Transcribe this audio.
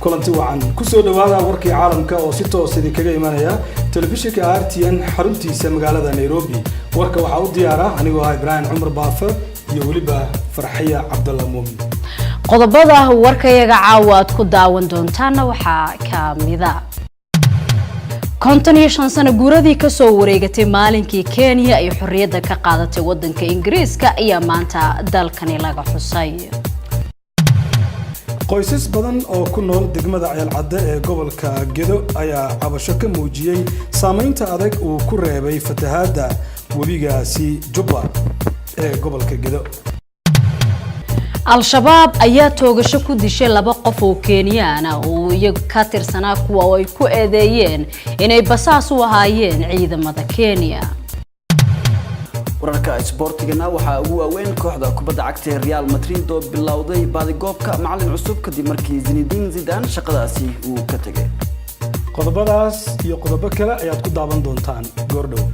kulanti wacan ku soo dhawaada warkii caalamka oo si toos ah kaga imanaya telefishinka RTN xaruntiisa magaalada Nairobi warka waxa uu diyaara anigoo ah Ibrahim Umar Baafa iyo waliba Farxiya Cabdalla Muumin qodobada warkayaga caawaad ku daawan doontaan waxa kamida konton sano guuradii ka soo wareegatay maalinkii Kenya ay xorriyadda ka qaadatay wadanka Ingiriiska ayaa maanta dalkani laga xusay qoysas badan oo ku nool degmada Ceel Cadde ee gobolka Gedo ayaa cabasho ka muujiyay saameynta adag uu ku reebay fatahaada webigaasi Juba ee gobolka Gedo Al-Shabaab ayaa toogasho ku dishay laba qof oo Kenyan ah oo iyaga ka tirsanaa kuwa ay ku eedeeyeen inay basaas u ahaayeen ciidamada Kenya wararka sportigana waxa ugu waaweyn kooxda kubadda cagta Real Madrid oo bilowday baadigoobka macallin cusub kadib markii Zinedine Zidane shaqadaasi uu ka tagay qodobadaas iyo qodobo kale ayaad ku daawan doontaan goordhow